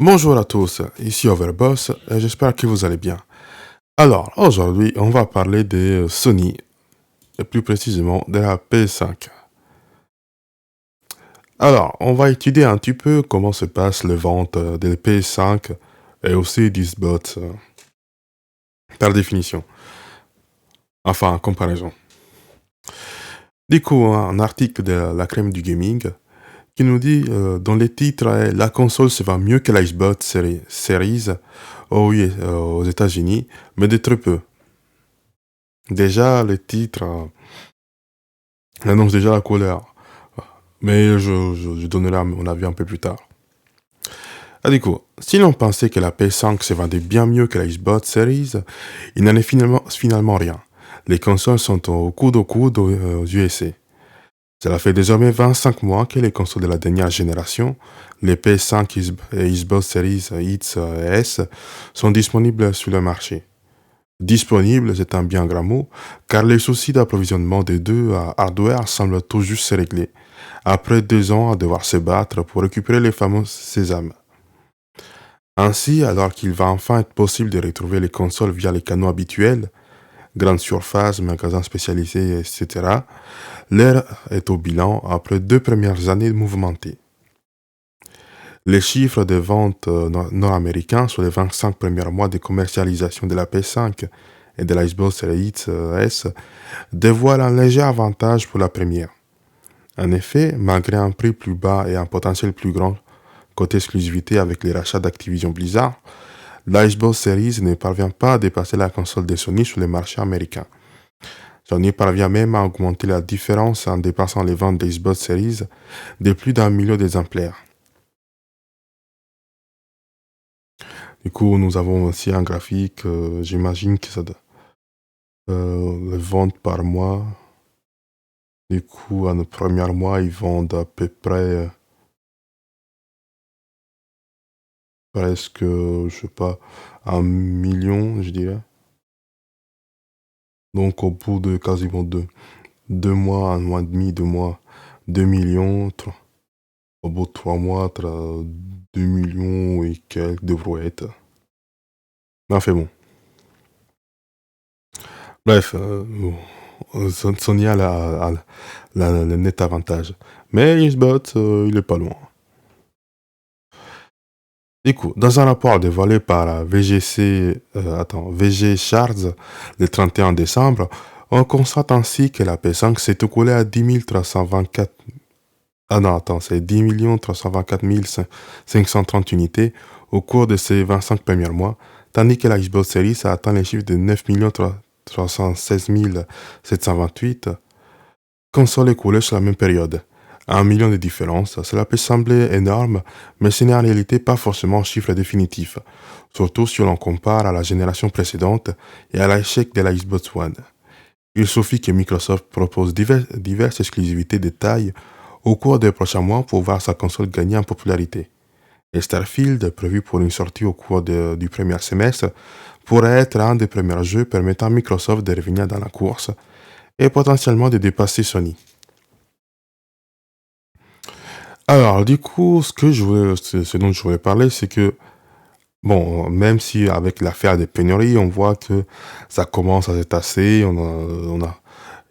Bonjour à tous, ici Overboss et j'espère que vous allez bien. Alors, aujourd'hui, on va parler de Sony, et plus précisément de la PS5. Alors, on va étudier un petit peu comment se passe les ventes des PS5 et aussi des bots, par définition. Enfin, en comparaison. Du coup, un article de la crème du gaming qui nous dit dans les titres, la console se vend mieux que la Xbox Series aux États-Unis, mais de très peu. Déjà, les titres annoncent déjà la couleur. Mais je donnerai mon avis un peu plus tard. Ah, du coup, si l'on pensait que la PS5 se vendait bien mieux que la Xbox Series, il n'en est finalement rien. Les consoles sont au coude aux USA. Cela fait désormais 25 mois que les consoles de la dernière génération, les PS5 et Xbox Series X et S, sont disponibles sur le marché. Disponible, c'est un bien grand mot, car les soucis d'approvisionnement des deux hardware semblent tout juste se régler, après 2 ans à devoir se battre pour récupérer les fameux sésames. Ainsi, alors qu'il va enfin être possible de retrouver les consoles via les canaux habituels, grandes surfaces, magasins spécialisés, etc., l'ère est au bilan après 2 premières années mouvementées. Les chiffres de ventes nord-américains sur les 25 premiers mois de commercialisation de la PS5 et de la Xbox Series X S dévoilent un léger avantage pour la première. En effet, malgré un prix plus bas et un potentiel plus grand côté exclusivité avec les rachats d'Activision Blizzard, la Xbox Series ne parvient pas à dépasser la console de Sony sur les marchés américains. Sony parvient même à augmenter la différence en dépassant les ventes des Xbox Series de plus d'1 million d'exemplaires. Du coup, nous avons aussi un graphique, j'imagine que ça les ventes par mois. Du coup, en premier mois, ils vendent à peu près presque, je sais pas, 1 million, je dirais. Donc, au bout de quasiment 2 mois, 1 mois et demi, 2 mois, 2 millions, au bout de 3 mois, 2 millions et quelques de brouettes. Enfin bon. Bref, Sony a le net avantage. Mais Xbox, il est pas loin. Du coup, dans un rapport dévoilé par VG Charts le 31 décembre, on constate ainsi que la P5 s'est écoulée à 10 324. Ah non, attends, c'est 10 324 530 unités au cours de ces 25 premiers mois, tandis que la Xbox Series a atteint les chiffres de 9 316 728 consoles écoulées sur la même période. 1 million de différence, cela peut sembler énorme, mais ce n'est en réalité pas forcément un chiffre définitif, surtout si l'on compare à la génération précédente et à l'échec de la Xbox One. Il suffit que Microsoft propose diverses exclusivités de taille au cours des prochains mois pour voir sa console gagner en popularité. Et Starfield, prévu pour une sortie au cours du premier semestre, pourrait être un des premiers jeux permettant à Microsoft de revenir dans la course et potentiellement de dépasser Sony. Alors, du coup, ce dont je voulais parler, c'est que, bon, même si avec l'affaire des pénuries, on voit que ça commence à se tasser,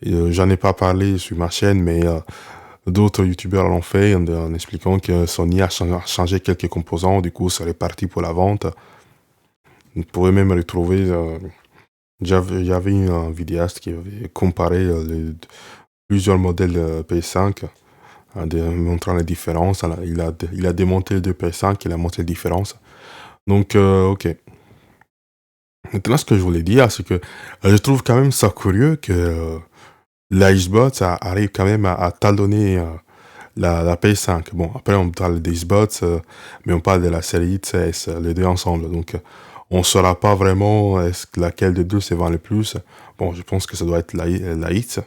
j'en ai pas parlé sur ma chaîne, mais d'autres youtubeurs l'ont fait en expliquant que Sony a changé quelques composants, du coup, ça est parti pour la vente. Vous pouvez même retrouver, il y avait un vidéaste qui avait comparé plusieurs modèles de PS5 montrant les différences. Alors, il a démonté les deux PS5, il a montré les différences. Donc, ok. Maintenant, ce que je voulais dire, c'est que je trouve quand même ça curieux que la Xbox arrive quand même à talonner la PS5. Bon, après, on parle des Xbox, mais on parle de la série XS, les deux ensemble. Donc, on ne saura pas vraiment laquelle des deux se vend le plus. Bon, je pense que ça doit être la X,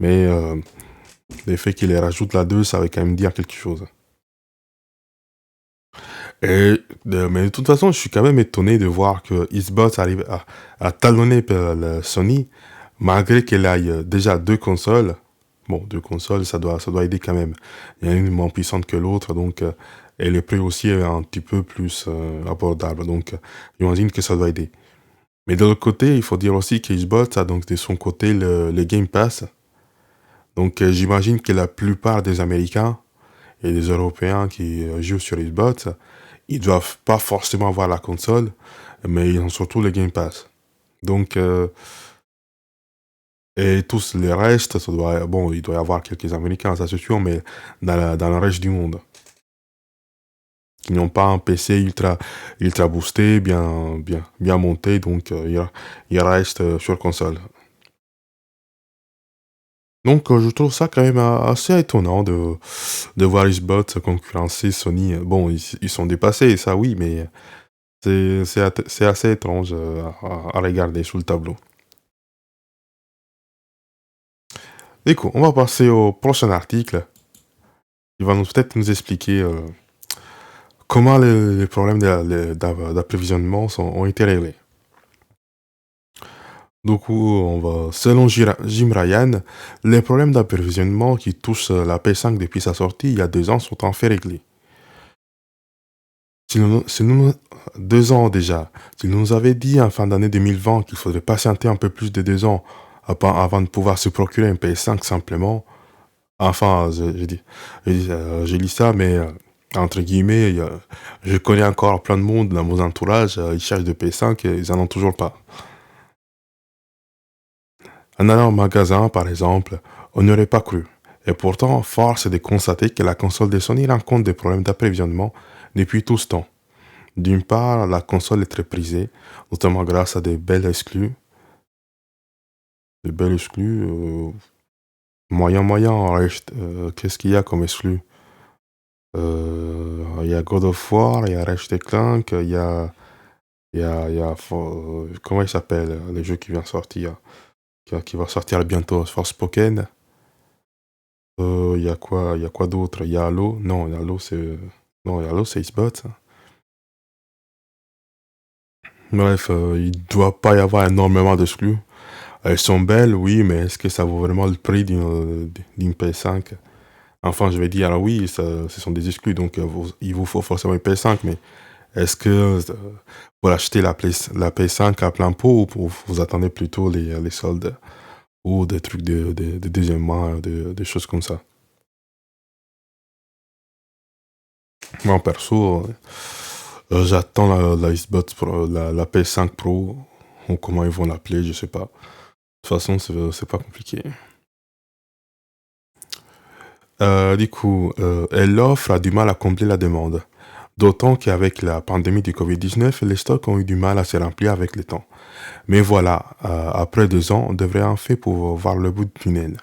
mais le fait qu'il les rajoute la 2, ça va quand même dire quelque chose. Mais de toute façon, je suis quand même étonné de voir que Xbox arrive à talonner le Sony, malgré qu'elle ait déjà deux consoles. Bon, deux consoles, ça doit aider quand même. Il y en a une moins puissante que l'autre, donc et le prix aussi est un petit peu plus abordable. Donc, j'imagine que ça doit aider. Mais de l'autre côté, il faut dire aussi que Xbox a donc de son côté le Game Pass. Donc, j'imagine que la plupart des Américains et des Européens qui jouent sur Xbox, ils doivent pas forcément avoir la console, mais ils ont surtout le Game Pass. Donc, et tous les restes, ça doit, bon, il doit y avoir quelques Américains, ça c'est sûr, mais dans le reste du monde, qui n'ont pas un PC ultra boosté, bien monté, donc il reste sur console. Donc, je trouve ça quand même assez étonnant de voir Xbox concurrencer Sony. Bon, ils sont dépassés, ça oui, mais c'est assez étrange à regarder sous le tableau. Du coup, on va passer au prochain article. Il va peut-être nous expliquer comment les problèmes d'approvisionnement ont été réglés. Du coup, selon Jim Ryan, les problèmes d'approvisionnement qui touchent la P5 depuis sa sortie il y a 2 ans sont en fait réglés. Si nous, 2 ans déjà, s'il nous avait dit en fin d'année 2020 qu'il faudrait patienter un peu plus de 2 ans avant de pouvoir se procurer un PS5 simplement, enfin, j'ai dit ça, mais entre guillemets, je connais encore plein de monde dans mon entourage, ils cherchent des PS5 et ils en ont toujours pas. En allant au magasin, par exemple, on n'aurait pas cru. Et pourtant, force est de constater que la console de Sony rencontre des problèmes d'approvisionnement depuis tout ce temps. D'une part, la console est très prisée, notamment grâce à des belles exclus. Des belles exclus, moyen, qu'est-ce qu'il y a comme exclus? Il y a God of War, il y a Ratchet Clank, comment il s'appelle, le jeu qui vient sortir, qui va sortir bientôt, Forspoken. Il y a quoi d'autre? Il y a Halo, non, Halo c'est, non, Halo c'est Xbox. Bref, il doit pas y avoir énormément d'exclus. Elles sont belles, oui, mais est-ce que ça vaut vraiment le prix d'une PS5? Enfin, je vais dire, alors oui, ce sont des exclus, donc il vous faut forcément une PS5, mais est-ce que pour acheter la PS5 à plein pot ou vous attendez plutôt les soldes ou des trucs de deuxième main, des choses comme ça? Moi, perso, j'attends la Xbox Pro, la PS5 Pro, ou comment ils vont l'appeler, je sais pas. De toute façon, c'est pas compliqué. Du coup, l'offre a du mal à combler la demande. D'autant qu'avec la pandémie du Covid-19, les stocks ont eu du mal à se remplir avec le temps. Mais voilà, après 2 ans, on devrait en fait pouvoir voir le bout du tunnel.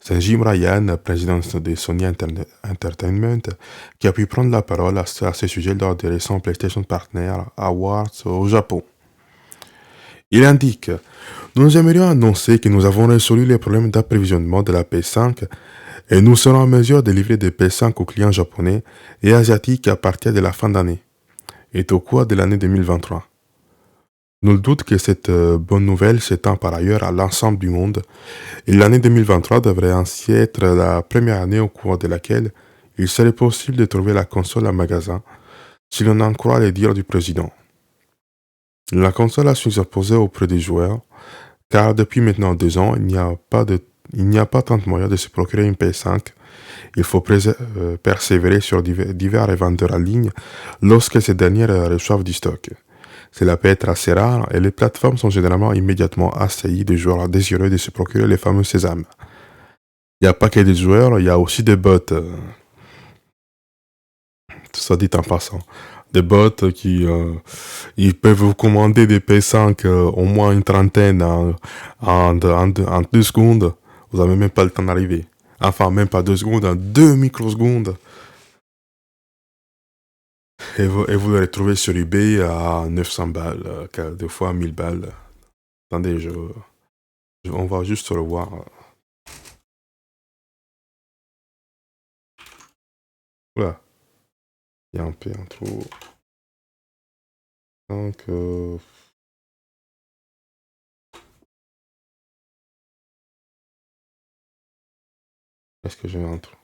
C'est Jim Ryan, président de Sony Entertainment, qui a pu prendre la parole à ce sujet lors des récents PlayStation Partner Awards au Japon. Il indique: nous aimerions annoncer que nous avons résolu les problèmes d'approvisionnement de la PS5 et nous serons en mesure de livrer des PS5 aux clients japonais et asiatiques à partir de la fin d'année et au cours de l'année 2023. Nul doute que cette bonne nouvelle s'étend par ailleurs à l'ensemble du monde et l'année 2023 devrait ainsi être la première année au cours de laquelle il serait possible de trouver la console en magasin, si l'on en croit les dires du président. La console a su s'imposer auprès des joueurs, car depuis maintenant 2 ans, il n'y a pas tant de moyens de se procurer une PS5. Il faut persévérer sur divers revendeurs en ligne lorsque ces derniers reçoivent du stock. Cela peut être assez rare et les plateformes sont généralement immédiatement assaillies de joueurs désireux de se procurer les fameux sésames. Il n'y a pas que des joueurs, il y a aussi des bots, tout ça dit en passant. Des bots qui ils peuvent vous commander des PS5 au moins une trentaine en 2 secondes. Vous n'avez même pas le temps d'arriver. Enfin, même pas 2 secondes, en 2 microsecondes. Et vous le retrouvez sur eBay à 900 balles, des fois 1000 balles. Attendez, on va juste le voir. Voilà, il y a un peu un trou. Donc, est-ce que j'ai un trou?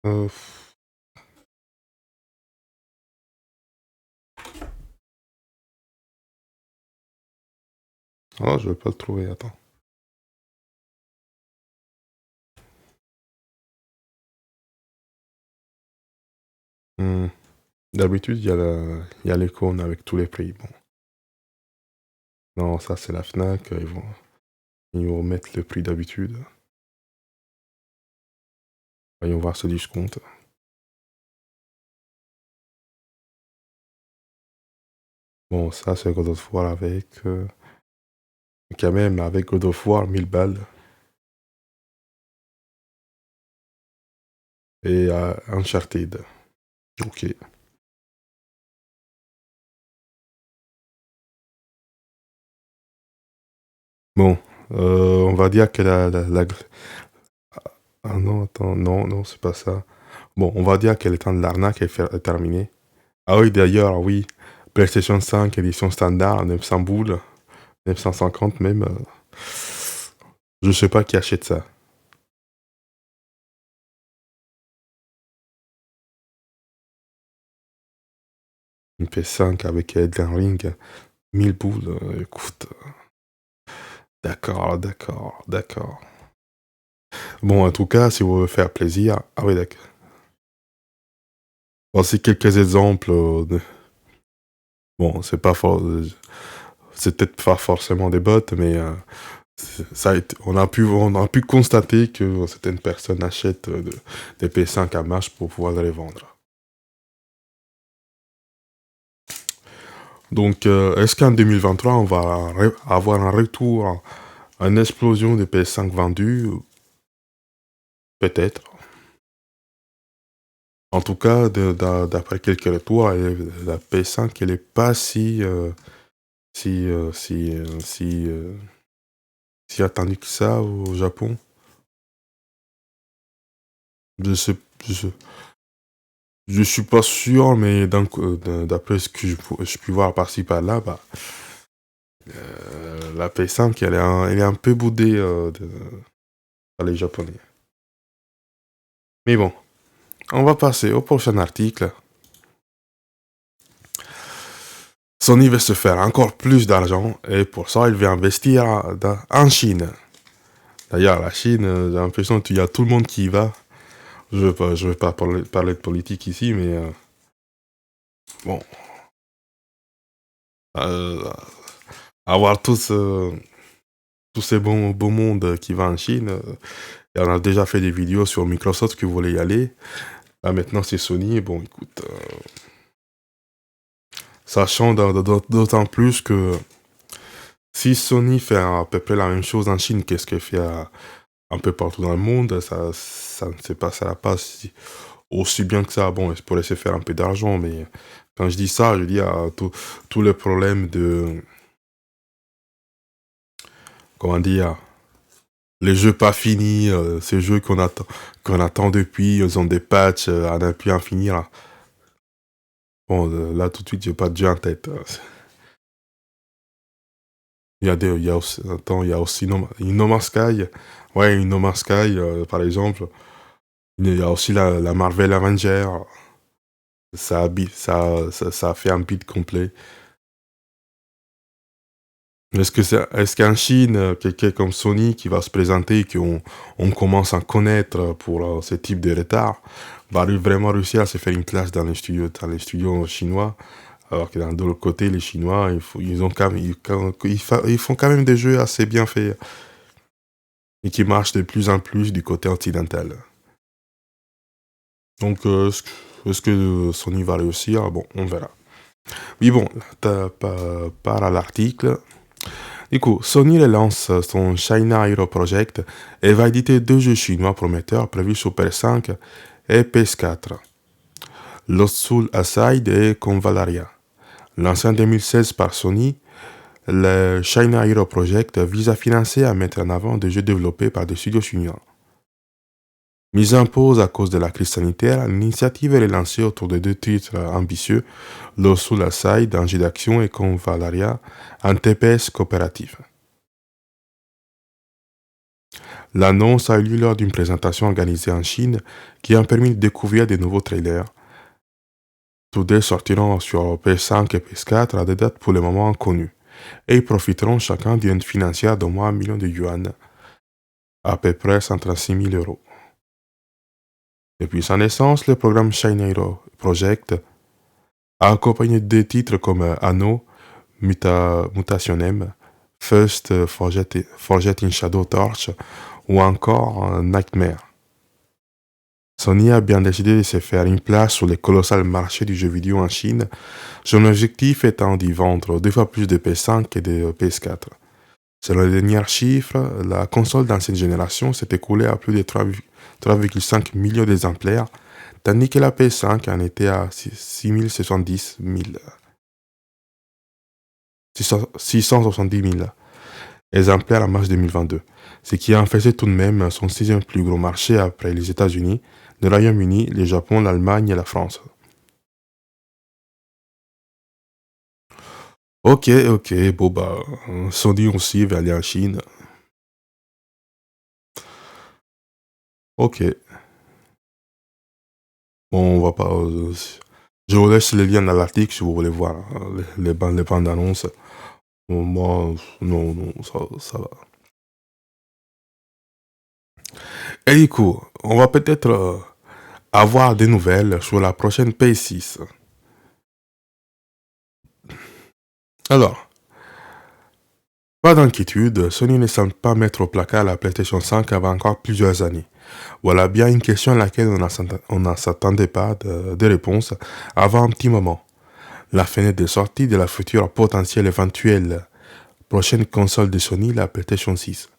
Euh, Ah, je vais pas le trouver, attends. Hmm. D'habitude, il y a l'icône avec tous les prix. Bon. Non, ça c'est la Fnac, ils vont mettre le prix d'habitude. Voyons voir ce discount. Bon, ça c'est God of War avec... quand même, avec God of War, 1000 balles. Et Uncharted. Ok. Bon, on va dire que Ah non, attends, non, non, c'est pas ça. Bon, on va dire que le temps de l'arnaque est terminé. Ah oui, d'ailleurs, oui. PlayStation 5, édition standard, 900 boules, 950 même. Je sais pas qui achète ça. Une PS5 avec Elden Ring, 1000 boules, écoute. D'accord, d'accord, d'accord. Bon, en tout cas, si vous voulez faire plaisir. Ah oui, d'accord. Voici quelques exemples. Bon, c'est peut-être pas forcément des bots, mais on a pu constater que certaines personnes achètent des PS5 à marche pour pouvoir les vendre. Donc, est-ce qu'en 2023, on va avoir un retour, une explosion des PS5 vendus? Peut-être. En tout cas, d'après quelques retours, la PS5, elle est pas si, euh, si, euh, si, euh, si attendue que ça au Japon. Je sais, je sais- je suis pas sûr, mais d'après ce que je puis voir par-ci par-là, bah, la PS5, elle est un peu boudée par les Japonais. Mais bon, on va passer au prochain article. Sony veut se faire encore plus d'argent et pour ça, il veut investir en Chine. D'ailleurs, la Chine, j'ai l'impression qu'il y a tout le monde qui y va. Je veux pas parler de politique ici, mais bon, euh, avoir tous ces beaux mondes qui va en Chine, et on a déjà fait des vidéos sur Microsoft qui voulait y aller. Là, maintenant, c'est Sony. Bon, écoute, sachant d'autant plus que si Sony fait à peu près la même chose en Chine qu'est-ce qu'elle fait un peu partout dans le monde, ça ne se passera pas aussi bien que ça. Bon, elle pourrait se faire un peu d'argent, mais quand je dis ça, je dis à tout le problème de, comment dire, les jeux pas finis, ces jeux qu'on attend depuis, ils ont des patchs à ne plus en finir. Bon, là tout de suite, j'ai pas de jeu en tête. Il y a aussi, attends, il y a aussi une No Man's Sky. Ouais, une No Man's Sky, par exemple. Il y a aussi la Marvel Avenger. Ça a fait un beat complet. Est-ce qu'en Chine, quelqu'un comme Sony qui va se présenter, on commence à connaître pour ce type de retard, va vraiment réussir à se faire une place dans les studios chinois, alors que de l'autre côté, les Chinois, ils ont quand même, ils font quand même des jeux assez bien faits et qui marchent de plus en plus du côté occidental. Donc, est-ce que Sony va réussir? Bon, on verra. Oui, bon, part à l'article. Du coup, Sony lance son China Hero Project et va éditer deux jeux chinois prometteurs prévus sur PS5 et PS4. Lost Soul Aside et Convalaria. Lancé en 2016 par Sony, le China Hero Project vise à financer et à mettre en avant des jeux développés par des studios chinois. Mise en pause à cause de la crise sanitaire, l'initiative est lancée autour de deux titres ambitieux, Lost Soul Aside, un jeu d'action, et Convalaria, un TPS coopératif. L'annonce a eu lieu lors d'une présentation organisée en Chine qui a permis de découvrir de nouveaux trailers. Tous deux sortiront sur PS5 et PS4 à des dates pour le moment inconnues, et ils profiteront chacun d'une aide financière d'au moins 1 million de yuan, à peu près 136 000 euros. Depuis sa naissance, le programme Shine Hero Project a accompagné des titres comme Anno, Mutationem, First Forget in Shadow Torch ou encore Nightmare. Sony a bien décidé de se faire une place sur le colossal marché du jeu vidéo en Chine, son objectif étant d'y vendre 2 fois plus de PS5 que de PS4. Selon les derniers chiffres, la console d'ancienne génération s'est écoulée à plus de 3,5 millions d'exemplaires, tandis que la PS5 en était à 670 000 exemplaires en mars 2022, ce qui en faisait tout de même son 6e plus gros marché après les États-Unis, le Royaume-Uni, le Japon, l'Allemagne et la France. Ok, bon bah, Sony aussi va aller en Chine. Ok, bon, on va pas... je vous laisse les liens dans l'article si vous voulez voir les bandes annonces. Bon, moi, non, ça va. Et du coup, on va peut-être avoir des nouvelles sur la prochaine PS6. Alors, pas d'inquiétude, Sony ne semble pas mettre au placard la PlayStation 5 avant encore plusieurs années. Voilà bien une question à laquelle on ne s'attendait pas de réponse avant un petit moment. La fenêtre de sortie de la future potentielle éventuelle prochaine console de Sony, la PlayStation 6.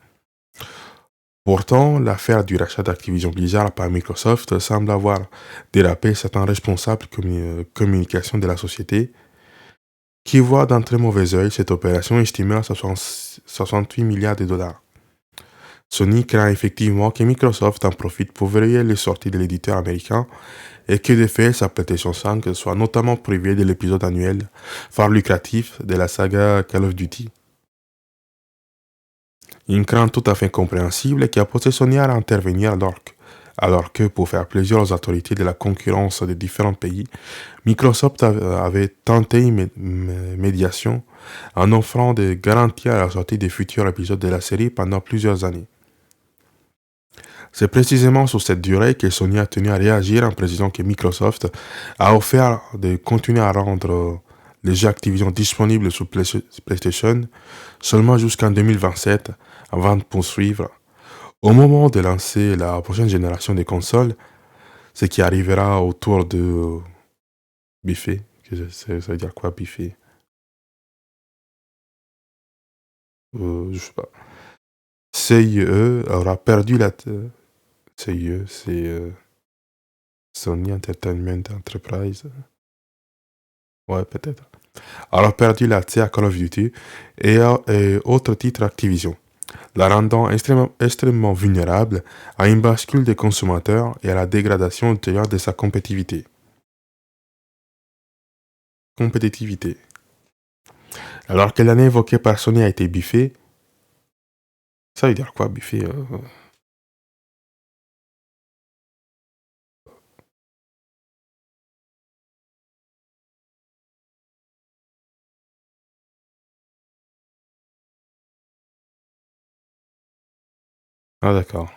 Pourtant, l'affaire du rachat d'Activision Blizzard par Microsoft semble avoir dérapé certains responsables communication de la société qui voient d'un très mauvais œil cette opération estimée à 68 milliards de dollars. Sony craint effectivement que Microsoft en profite pour verrouiller les sorties de l'éditeur américain et que de fait sa PlayStation 5 soit notamment privée de l'épisode annuel phare lucratif de la saga Call of Duty. Une crainte tout à fait compréhensible qui a poussé Sony à intervenir alors que pour faire plaisir aux autorités de la concurrence des différents pays, Microsoft avait tenté une médiation en offrant des garanties à la sortie des futurs épisodes de la série pendant plusieurs années. C'est précisément sur cette durée que Sony a tenu à réagir en précisant que Microsoft a offert de continuer à rendre les jeux Activision disponibles sur PlayStation seulement jusqu'en 2027 avant de poursuivre. Au moment de lancer la prochaine génération des consoles, ce qui arrivera autour de Biffé, ça veut dire quoi Biffé? Je sais pas. CIE aura perdu CIE, c'est Sony Entertainment Enterprise. Ouais, peut-être. Aura perdu l'accès à Call of Duty et autres titres Activision, la rendant extrêmement vulnérable à une bascule des consommateurs et à la dégradation ultérieure de sa compétitivité. Alors que l'année évoquée par Sony a été biffée, ça veut dire quoi biffé Ah d'accord.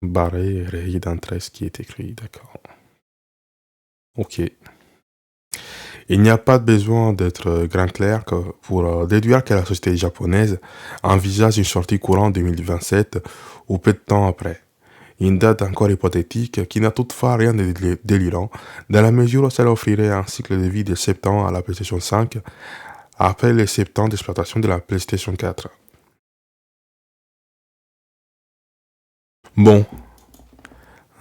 Barré, rayé d'un trait ce qui est écrit, d'accord. Ok. Il n'y a pas besoin d'être grand clair pour déduire que la société japonaise envisage une sortie courante 2027 ou peu de temps après. Une date encore hypothétique qui n'a toutefois rien de délirant, dans la mesure où cela offrirait un cycle de vie de 7 ans à la PlayStation 5 après les 7 ans d'exploitation de la PlayStation 4. Bon,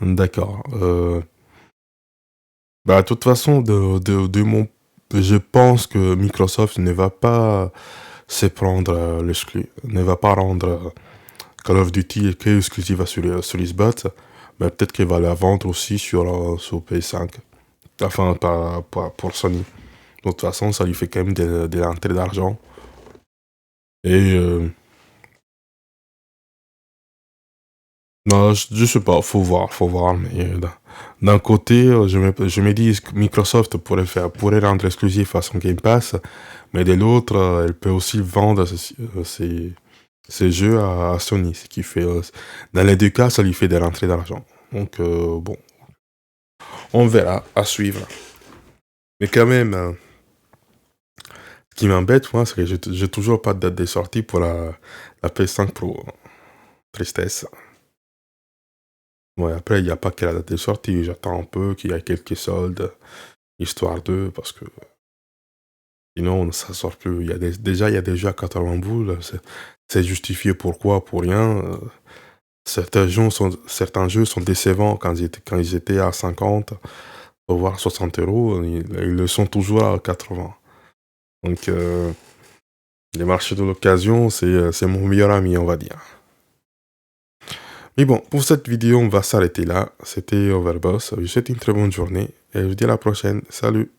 d'accord. Bah, de toute façon, je pense que Microsoft ne va pas se prendre l'exclu, ne va pas rendre Call of Duty que exclusive sur Xbox, mais peut-être qu'il va la vendre aussi sur PS5. Enfin, pour Sony. De toute façon, ça lui fait quand même de l'entrée d'argent. Et Non, je sais pas, faut voir, mais d'un côté, je me dis que Microsoft pourrait rendre exclusif à son Game Pass, mais de l'autre, elle peut aussi vendre ses jeux à Sony, ce qui fait, dans les deux cas, ça lui fait des rentrées d'argent. Donc, bon, on verra, à suivre. Mais quand même, ce qui m'embête, moi, c'est que j'ai toujours pas de date de sortie pour la PS5 Pro. Tristesse. Ouais, après, il n'y a pas que la date de sortie, j'attends un peu qu'il y ait quelques soldes, histoire de, parce que sinon, ça sort plus. Déjà, il y a des jeux à 80 boules, c'est justifié pourquoi, pour rien. Certains jeux sont décevants quand ils étaient à 50, voire 60 euros, ils le sont toujours à 80. Donc, les marchés de l'occasion, c'est mon meilleur ami, on va dire. Mais bon, pour cette vidéo, on va s'arrêter là. C'était Overboss. Je vous souhaite une très bonne journée et je vous dis à la prochaine. Salut!